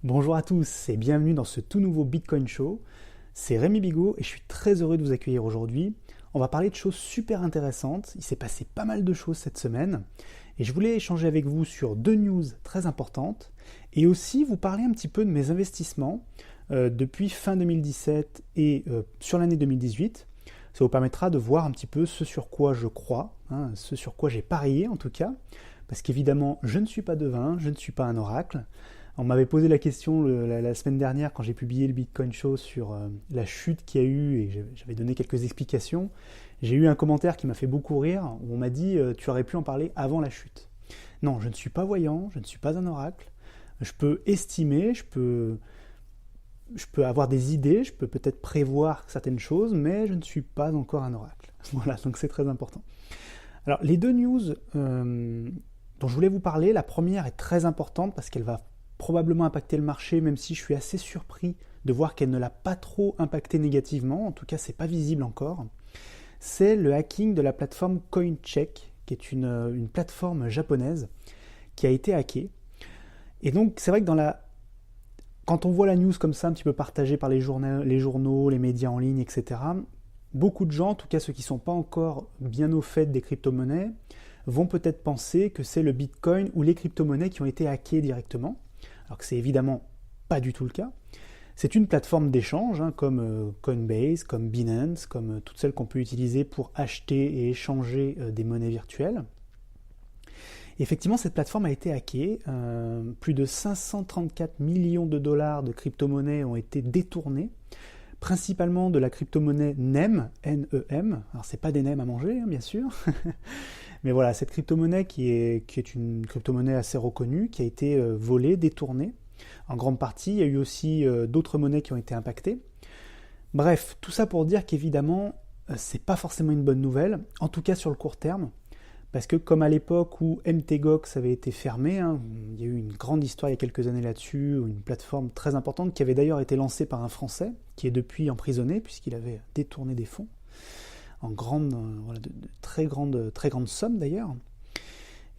Bonjour à tous et bienvenue dans ce tout nouveau Bitcoin Show. C'est Rémi Bigot et je suis très heureux de vous accueillir aujourd'hui. On va parler de choses super intéressantes. Il s'est passé pas mal de choses cette semaine et je voulais échanger avec vous sur deux news très importantes et aussi vous parler un petit peu de mes investissements depuis fin 2017 et sur l'année 2018. Ça vous permettra de voir un petit peu ce sur quoi je crois, ce sur quoi j'ai parié en tout cas, parce qu'évidemment je ne suis pas devin, je ne suis pas un oracle. On m'avait posé la question la semaine dernière quand j'ai publié le Bitcoin Show sur la chute qu'il y a eu et j'avais donné quelques explications. J'ai eu un commentaire qui m'a fait beaucoup rire où on m'a dit tu aurais pu en parler avant la chute. Non, je ne suis pas voyant, je ne suis pas un oracle. Je peux estimer, je peux avoir des idées, je peux peut-être prévoir certaines choses, mais je ne suis pas encore un oracle. Voilà, donc c'est très important. Alors les deux news dont je voulais vous parler, la première est très importante parce qu'elle va probablement impacter le marché, même si je suis assez surpris de voir qu'elle ne l'a pas trop impacté négativement, en tout cas c'est pas visible encore. C'est le hacking de la plateforme CoinCheck, qui est une plateforme japonaise qui a été hackée. Et donc c'est vrai que quand on voit la news comme ça, un petit peu partagée par les journaux, les médias en ligne, etc., beaucoup de gens, en tout cas ceux qui ne sont pas encore bien au fait des crypto-monnaies, vont peut-être penser que c'est le Bitcoin ou les crypto-monnaies qui ont été hackées directement, alors que c'est évidemment pas du tout le cas. C'est une plateforme d'échange, comme Coinbase, comme Binance, comme toutes celles qu'on peut utiliser pour acheter et échanger des monnaies virtuelles. Et effectivement, cette plateforme a été hackée. Plus de 534 millions de dollars de crypto-monnaies ont été détournés, principalement de la crypto-monnaie NEM, N-E-M. Alors, c'est pas des nems à manger, bien sûr. Mais voilà, cette crypto-monnaie qui est une crypto-monnaie assez reconnue, qui a été volée, détournée. En grande partie, il y a eu aussi d'autres monnaies qui ont été impactées. Bref, tout ça pour dire qu'évidemment, c'est pas forcément une bonne nouvelle, en tout cas sur le court terme, parce que comme à l'époque où MTGOX avait été fermé, il y a eu une grande histoire il y a quelques années là-dessus, une plateforme très importante qui avait d'ailleurs été lancée par un Français, qui est depuis emprisonné puisqu'il avait détourné des fonds en de très grandes sommes d'ailleurs.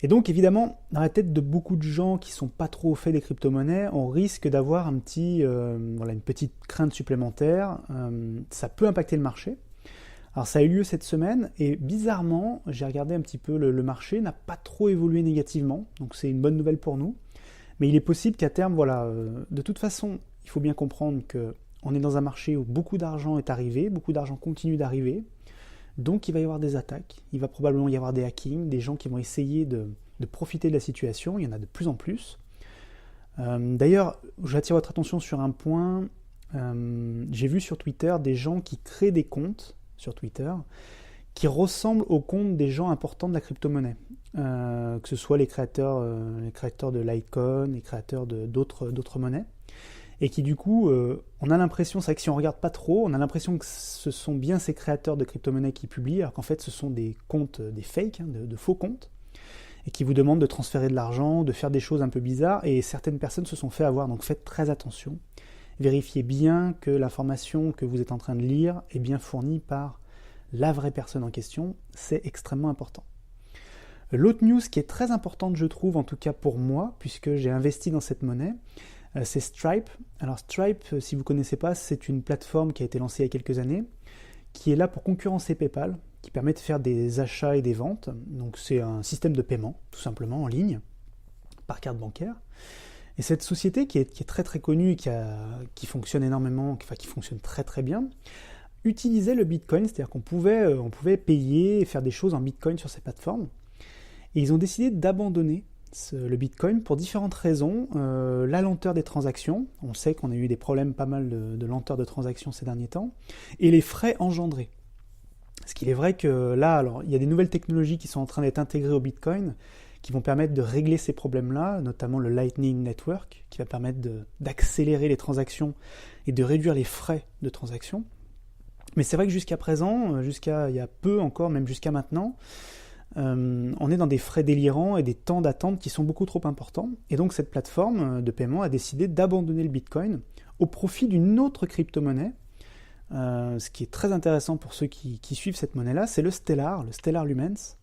Et donc évidemment, dans la tête de beaucoup de gens qui sont pas trop au fait des crypto-monnaies, on risque d'avoir une petite crainte supplémentaire. Ça peut impacter le marché. Alors ça a eu lieu cette semaine et bizarrement, j'ai regardé un petit peu le marché, n'a pas trop évolué négativement, donc c'est une bonne nouvelle pour nous. Mais il est possible qu'à terme, de toute façon, il faut bien comprendre qu'on est dans un marché où beaucoup d'argent est arrivé, beaucoup d'argent continue d'arriver. Donc il va y avoir des attaques, il va probablement y avoir des hackings, des gens qui vont essayer de profiter de la situation, il y en a de plus en plus. D'ailleurs, j'attire votre attention sur un point, j'ai vu sur Twitter des gens qui créent des comptes sur Twitter qui ressemblent aux comptes des gens importants de la crypto-monnaie. Que ce soit les créateurs de Litecoin, les créateurs d'autres monnaies. Et qui du coup, on a l'impression, c'est vrai que si on regarde pas trop, on a l'impression que ce sont bien ces créateurs de crypto-monnaies qui publient, alors qu'en fait ce sont des comptes, des fakes, de faux comptes, et qui vous demandent de transférer de l'argent, de faire des choses un peu bizarres, et certaines personnes se sont fait avoir, donc faites très attention. Vérifiez bien que l'information que vous êtes en train de lire est bien fournie par la vraie personne en question, c'est extrêmement important. L'autre news qui est très importante, je trouve, en tout cas pour moi, puisque j'ai investi dans cette monnaie, c'est Stripe. Alors Stripe, si vous ne connaissez pas, c'est une plateforme qui a été lancée il y a quelques années, qui est là pour concurrencer PayPal, qui permet de faire des achats et des ventes. Donc c'est un système de paiement, tout simplement, en ligne, par carte bancaire. Et cette société qui est très très connue, qui fonctionne énormément, qui fonctionne très très bien, utilisait le Bitcoin, c'est-à-dire qu'on pouvait payer et faire des choses en Bitcoin sur ces plateformes. Et ils ont décidé d'abandonner le Bitcoin pour différentes raisons. La lenteur des transactions, on sait qu'on a eu des problèmes pas mal de lenteur de transactions ces derniers temps, et les frais engendrés. Parce qu'il est vrai que là, alors, il y a des nouvelles technologies qui sont en train d'être intégrées au Bitcoin, qui vont permettre de régler ces problèmes-là, notamment le Lightning Network, qui va permettre d'accélérer les transactions et de réduire les frais de transaction. Mais c'est vrai que jusqu'à présent, jusqu'à il y a peu encore, même jusqu'à maintenant, on est dans des frais délirants et des temps d'attente qui sont beaucoup trop importants. Et donc cette plateforme de paiement a décidé d'abandonner le Bitcoin au profit d'une autre crypto-monnaie. Ce qui est très intéressant pour ceux qui suivent cette monnaie-là, c'est le Stellar Lumens,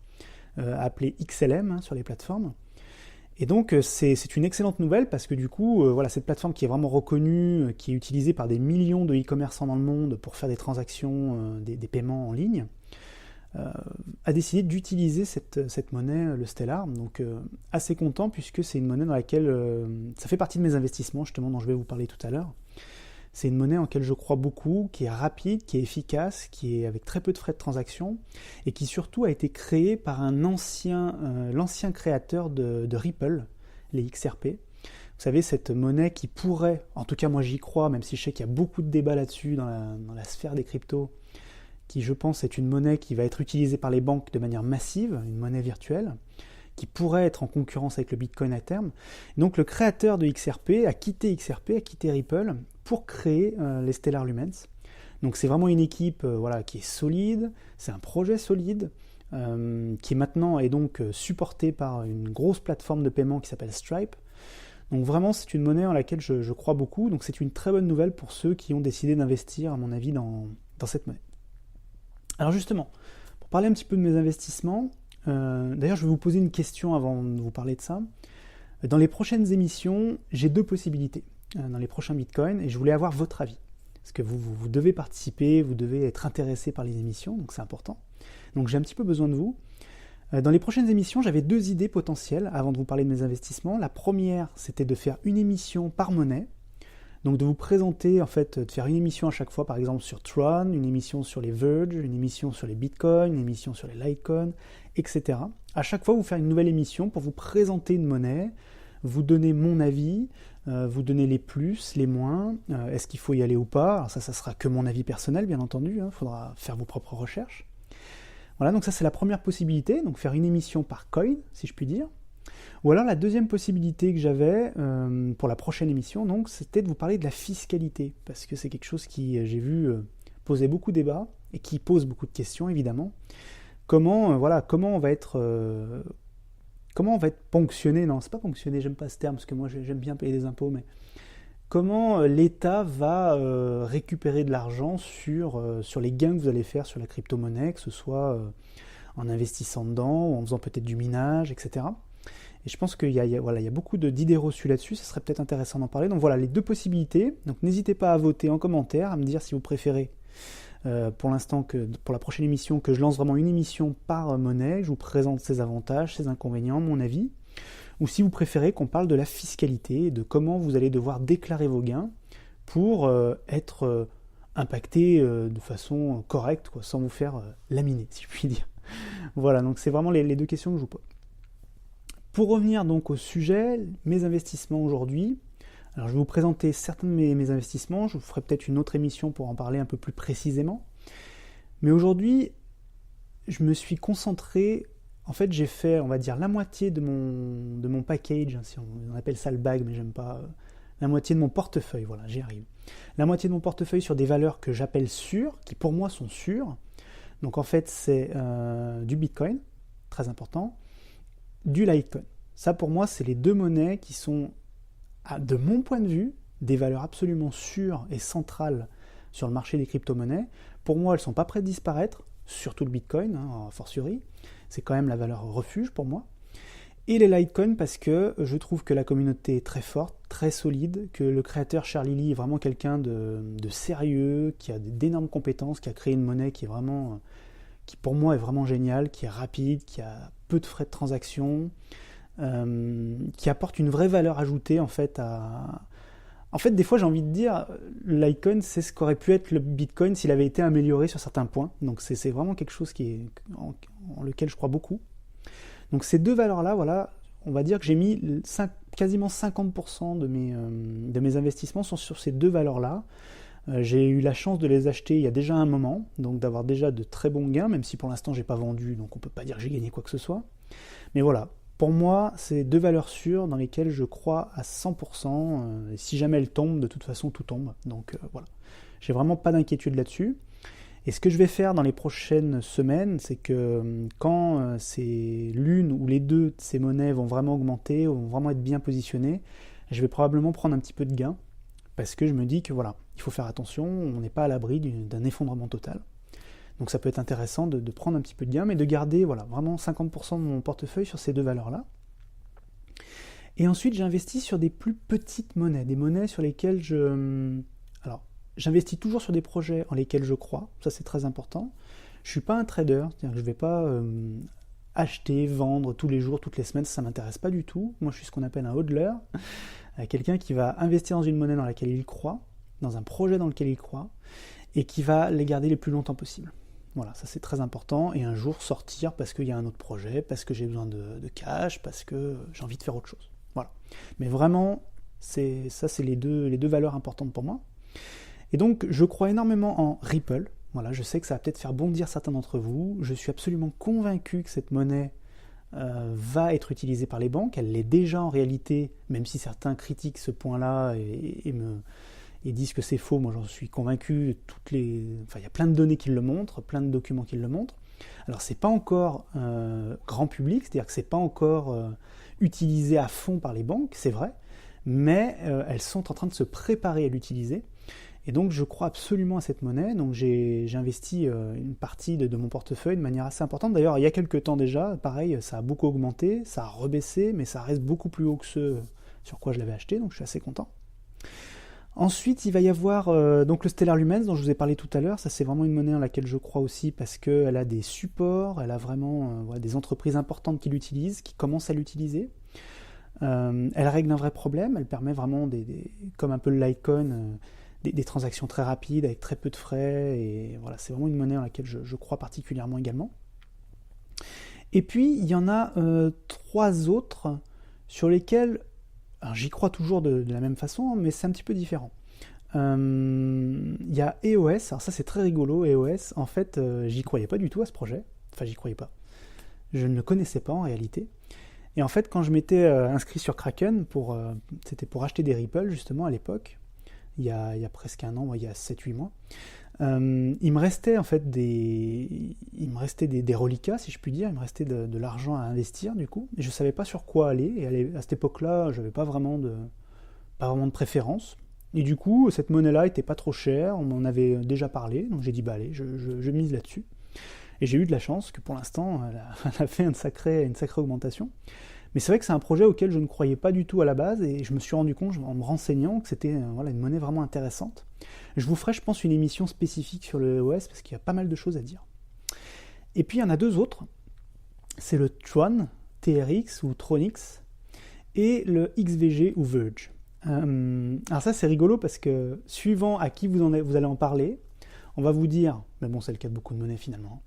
appelé XLM sur les plateformes. Et donc c'est une excellente nouvelle parce que du coup, voilà, cette plateforme qui est vraiment reconnue, qui est utilisée par des millions de e-commerçants dans le monde pour faire des transactions, des paiements en ligne, a décidé d'utiliser cette monnaie, le Stellar. Donc assez content puisque c'est une monnaie dans laquelle ça fait partie de mes investissements justement dont je vais vous parler tout à l'heure. C'est une monnaie en laquelle je crois beaucoup, qui est rapide, qui est efficace, qui est avec très peu de frais de transaction et qui surtout a été créée par l'ancien créateur de Ripple, les XRP. Vous savez, cette monnaie qui pourrait, en tout cas moi j'y crois, même si je sais qu'il y a beaucoup de débats là-dessus dans la sphère des cryptos, qui je pense est une monnaie qui va être utilisée par les banques de manière massive, une monnaie virtuelle, qui pourrait être en concurrence avec le Bitcoin à terme. Donc le créateur de XRP a quitté Ripple pour créer les Stellar Lumens. Donc c'est vraiment une équipe qui est solide, c'est un projet solide, qui maintenant est donc supporté par une grosse plateforme de paiement qui s'appelle Stripe. Donc vraiment c'est une monnaie en laquelle je crois beaucoup, donc c'est une très bonne nouvelle pour ceux qui ont décidé d'investir à mon avis dans cette monnaie. Alors justement, pour parler un petit peu de mes investissements, d'ailleurs je vais vous poser une question avant de vous parler de ça. Dans les prochaines émissions, j'ai deux possibilités dans les prochains bitcoins et je voulais avoir votre avis. Parce que vous devez participer, vous devez être intéressé par les émissions, donc c'est important. Donc j'ai un petit peu besoin de vous. Dans les prochaines émissions, j'avais deux idées potentielles avant de vous parler de mes investissements. La première, c'était de faire une émission par monnaie. Donc de vous présenter, en fait, de faire une émission à chaque fois, par exemple sur Tron, une émission sur les Verge, une émission sur les Bitcoins, une émission sur les Litecoin, etc. À chaque fois, vous faire une nouvelle émission pour vous présenter une monnaie, vous donner mon avis, vous donner les plus, les moins, est-ce qu'il faut y aller ou pas. Alors ça sera que mon avis personnel, bien entendu, il faudra faire vos propres recherches. Voilà, donc ça c'est la première possibilité, donc faire une émission par coin, si je puis dire. Ou alors la deuxième possibilité que j'avais pour la prochaine émission, donc, c'était de vous parler de la fiscalité, parce que c'est quelque chose qui, j'ai vu, posait beaucoup de débats et qui pose beaucoup de questions, évidemment. Comment on va être ponctionné, non, c'est pas ponctionné, j'aime pas ce terme, parce que moi j'aime bien payer des impôts, mais comment l'État va récupérer de l'argent sur les gains que vous allez faire sur la crypto-monnaie, que ce soit en investissant dedans, ou en faisant peut-être du minage, etc. Et je pense qu'il y a beaucoup d'idées reçues là-dessus, ça serait peut-être intéressant d'en parler. Donc voilà, les deux possibilités. Donc n'hésitez pas à voter en commentaire, à me dire si vous préférez, pour l'instant, pour la prochaine émission, que je lance vraiment une émission par monnaie, je vous présente ses avantages, ses inconvénients, mon avis. Ou si vous préférez qu'on parle de la fiscalité, de comment vous allez devoir déclarer vos gains pour être impacté de façon correcte, sans vous faire laminer, si je puis dire. Voilà, donc c'est vraiment les deux questions que je vous pose. Pour revenir donc au sujet, mes investissements aujourd'hui, alors je vais vous présenter certains de mes investissements, je vous ferai peut-être une autre émission pour en parler un peu plus précisément. Mais aujourd'hui, je me suis concentré, en fait j'ai fait, on va dire, la moitié de mon package, si on appelle ça le bag, mais j'aime pas, la moitié de mon portefeuille, voilà, j'y arrive. La moitié de mon portefeuille sur des valeurs que j'appelle sûres, qui pour moi sont sûres. Donc en fait c'est du Bitcoin, très important, du Litecoin. Ça pour moi c'est les deux monnaies qui sont, de mon point de vue, des valeurs absolument sûres et centrales sur le marché des crypto-monnaies. Pour moi elles ne sont pas prêtes de disparaître, surtout le Bitcoin, a fortiori. C'est quand même la valeur refuge pour moi. Et les Litecoin parce que je trouve que la communauté est très forte, très solide, que le créateur Charlie Lee est vraiment quelqu'un de sérieux, qui a d'énormes compétences, qui a créé une monnaie qui pour moi est vraiment géniale, qui est rapide, qui a peu de frais de transaction, qui apporte une vraie valeur ajoutée en fait En fait, des fois, j'ai envie de dire, le Litecoin, c'est ce qu'aurait pu être le Bitcoin s'il avait été amélioré sur certains points. Donc c'est vraiment quelque chose en lequel je crois beaucoup. Donc ces deux valeurs-là, voilà, on va dire que j'ai mis quasiment 50% de mes investissements sont sur ces deux valeurs-là. J'ai eu la chance de les acheter il y a déjà un moment, donc d'avoir déjà de très bons gains, même si pour l'instant j'ai pas vendu, donc on peut pas dire que j'ai gagné quoi que ce soit. Mais voilà, pour moi, c'est deux valeurs sûres dans lesquelles je crois à 100%. Et si jamais elles tombent, de toute façon tout tombe. Donc voilà, j'ai vraiment pas d'inquiétude là-dessus. Et ce que je vais faire dans les prochaines semaines, c'est que quand c'est l'une ou les deux de ces monnaies vont vraiment augmenter, vont vraiment être bien positionnées, je vais probablement prendre un petit peu de gain, parce que je me dis que voilà, il faut faire attention, on n'est pas à l'abri d'un effondrement total. Donc ça peut être intéressant de prendre un petit peu de gain, mais de garder voilà, vraiment 50% de mon portefeuille sur ces deux valeurs-là. Et ensuite, j'ai investi sur des plus petites monnaies, des monnaies sur lesquelles Alors, j'investis toujours sur des projets en lesquels je crois, ça c'est très important. Je ne suis pas un trader, c'est-à-dire que je ne vais pas acheter, vendre tous les jours, toutes les semaines, ça ne m'intéresse pas du tout. Moi, je suis ce qu'on appelle un hodler, quelqu'un qui va investir dans une monnaie dans laquelle il croit, dans un projet dans lequel il croit, et qui va les garder les plus longtemps possible. Voilà, ça c'est très important, et un jour sortir parce qu'il y a un autre projet, parce que j'ai besoin de cash, parce que j'ai envie de faire autre chose. Voilà. Mais vraiment, c'est les deux valeurs importantes pour moi. Et donc, je crois énormément en Ripple. Voilà, je sais que ça va peut-être faire bondir certains d'entre vous. Je suis absolument convaincu que cette monnaie va être utilisée par les banques. Elle l'est déjà en réalité, même si certains critiquent ce point-là et disent que c'est faux. Moi, j'en suis convaincu. Il y a plein de données qui le montrent, plein de documents qui le montrent. Alors, c'est pas encore grand public, c'est-à-dire que c'est pas encore utilisé à fond par les banques, c'est vrai, mais elles sont en train de se préparer à l'utiliser. Et donc je crois absolument à cette monnaie, donc j'ai investi une partie de mon portefeuille de manière assez importante. D'ailleurs, il y a quelques temps déjà, pareil, ça a beaucoup augmenté, ça a rebaissé, mais ça reste beaucoup plus haut que ce sur quoi je l'avais acheté, donc je suis assez content. Ensuite, il va y avoir donc le Stellar Lumens dont je vous ai parlé tout à l'heure. Ça, c'est vraiment une monnaie en laquelle je crois aussi parce qu'elle a des supports, elle a vraiment des entreprises importantes qui l'utilisent, qui commencent à l'utiliser. Elle règle un vrai problème, elle permet vraiment, comme un peu le Litecoin, des transactions très rapides avec très peu de frais. Et voilà, c'est vraiment une monnaie en laquelle je crois particulièrement également. Et puis, il y en a 3 autres sur lesquelles... Alors, j'y crois toujours de la même façon, mais c'est un petit peu différent. Il y a EOS, alors ça c'est très rigolo, EOS. En fait, j'y croyais pas du tout à ce projet. Enfin, j'y croyais pas. Je ne le connaissais pas en réalité. Et en fait, quand je m'étais inscrit sur Kraken, c'était pour acheter des Ripple justement à l'époque, il y a presque un an, il y a 7-8 mois, il me restait en fait des reliquats, si je puis dire, il me restait de l'argent à investir du coup, et je ne savais pas sur quoi aller, et à cette époque-là, je n'avais pas vraiment de préférence, et du coup, cette monnaie-là était pas trop chère, on m'en avait déjà parlé, donc j'ai dit, bah allez, je mise là-dessus, et j'ai eu de la chance que pour l'instant, elle a fait une sacrée augmentation. Mais c'est vrai que c'est un projet auquel je ne croyais pas du tout à la base, et je me suis rendu compte en me renseignant que c'était une monnaie vraiment intéressante. Je vous ferai, je pense, une émission spécifique sur le EOS, parce qu'il y a pas mal de choses à dire. Et puis il y en a 2 autres, c'est le Tron, TRX ou Tronix, et le XVG ou Verge. Alors ça c'est rigolo, parce que suivant à qui vous allez en parler, on va vous dire, mais bon c'est le cas de beaucoup de monnaies finalement,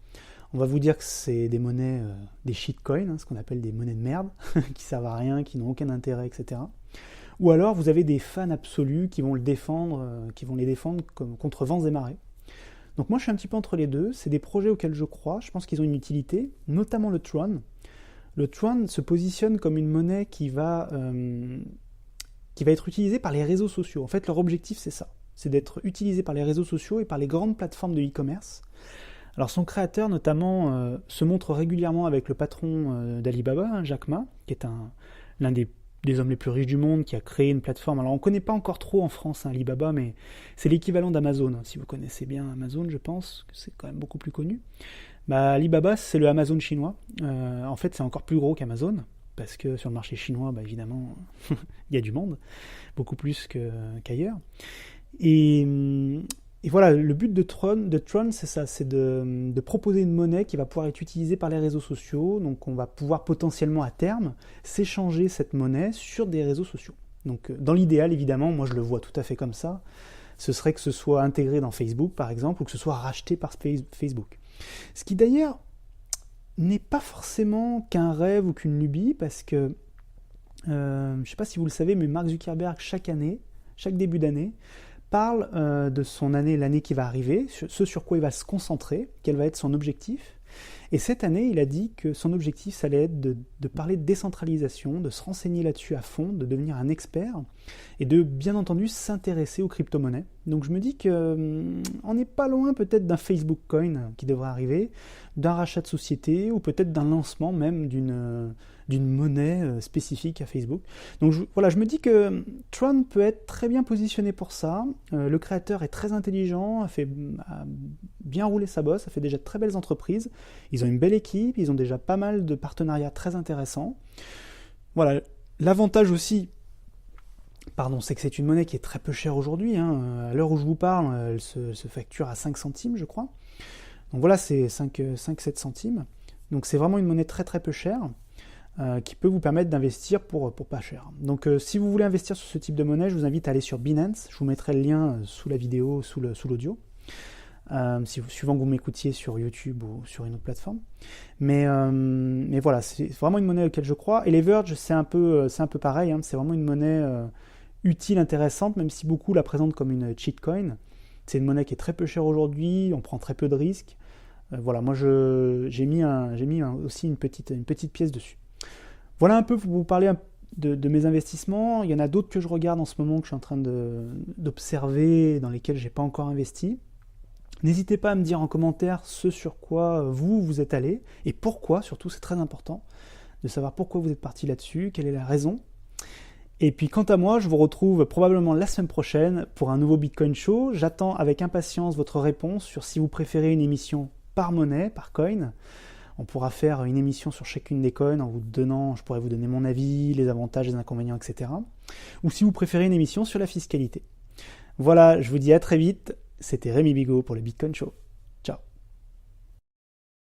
on va vous dire que c'est des monnaies, des shitcoins, ce qu'on appelle des monnaies de merde, qui servent à rien, qui n'ont aucun intérêt, etc. Ou alors vous avez des fans absolus qui vont les défendre contre vents et marées. Donc moi je suis un petit peu entre les deux, c'est des projets auxquels je crois, je pense qu'ils ont une utilité, notamment le Tron. Le Tron se positionne comme une monnaie qui va être utilisée par les réseaux sociaux. En fait leur objectif c'est ça, c'est d'être utilisé par les réseaux sociaux et par les grandes plateformes de e-commerce. Alors son créateur notamment se montre régulièrement avec le patron d'Alibaba, Jack Ma, qui est l'un des hommes les plus riches du monde, qui a créé une plateforme. Alors on ne connaît pas encore trop en France Alibaba, mais c'est l'équivalent d'Amazon. Si vous connaissez bien Amazon, je pense que c'est quand même beaucoup plus connu. Alibaba, c'est le Amazon chinois. En fait, c'est encore plus gros qu'Amazon, parce que sur le marché chinois, évidemment, il y a du monde, beaucoup plus qu'ailleurs. Et voilà, le but de Tron, c'est ça, c'est de proposer une monnaie qui va pouvoir être utilisée par les réseaux sociaux. Donc on va pouvoir potentiellement à terme s'échanger cette monnaie sur des réseaux sociaux. Donc dans l'idéal, évidemment, moi je le vois tout à fait comme ça, ce serait que ce soit intégré dans Facebook par exemple, ou que ce soit racheté par Facebook. Ce qui d'ailleurs n'est pas forcément qu'un rêve ou qu'une lubie, parce que, je ne sais pas si vous le savez, mais Mark Zuckerberg, chaque début d'année, parle de son année, l'année qui va arriver, ce sur quoi il va se concentrer, quel va être son objectif. Et cette année, il a dit que son objectif, ça allait être de parler de décentralisation, de se renseigner là-dessus à fond, de devenir un expert, et de, bien entendu, s'intéresser aux crypto-monnaies. Donc je me dis qu'on n'est pas loin peut-être d'un Facebook Coin qui devrait arriver, d'un rachat de société, ou peut-être d'un lancement même d'une monnaie spécifique à Facebook. Donc je me dis que Tron peut être très bien positionné pour ça. Le créateur est très intelligent, a bien roulé sa bosse, a fait déjà de très belles entreprises. Ils ont une belle équipe, ils ont déjà pas mal de partenariats très intéressants. Voilà, L'avantage aussi, c'est que c'est une monnaie qui est très peu chère aujourd'hui. À l'heure où je vous parle, elle se facture à 5 centimes, je crois. Donc voilà, c'est 5-7 centimes. Donc c'est vraiment une monnaie très très peu chère qui peut vous permettre d'investir pour pas cher. Donc si vous voulez investir sur ce type de monnaie, je vous invite à aller sur Binance. Je vous mettrai le lien sous la vidéo, sous l'audio. Suivant que vous m'écoutiez sur YouTube ou sur une autre plateforme. Mais voilà, c'est vraiment une monnaie à laquelle je crois. Et les Verge, c'est un peu pareil. C'est vraiment une monnaie utile, intéressante, même si beaucoup la présentent comme une cheat coin. C'est une monnaie qui est très peu chère aujourd'hui, on prend très peu de risques. Voilà, moi j'ai mis aussi une petite pièce dessus. Voilà un peu pour vous parler de mes investissements. Il y en a d'autres que je regarde en ce moment, que je suis en train d'observer, dans lesquels je n'ai pas encore investi. N'hésitez pas à me dire en commentaire ce sur quoi vous êtes allé, et pourquoi, surtout c'est très important, de savoir pourquoi vous êtes parti là-dessus, quelle est la raison. Et puis quant à moi, je vous retrouve probablement la semaine prochaine pour un nouveau Bitcoin Show. J'attends avec impatience votre réponse sur si vous préférez une émission par monnaie, par coin. On pourra faire une émission sur chacune des coins je pourrais vous donner mon avis, les avantages, les inconvénients, etc. Ou si vous préférez une émission sur la fiscalité. Voilà, je vous dis à très vite. C'était Rémi Bigot pour le Bitcoin Show.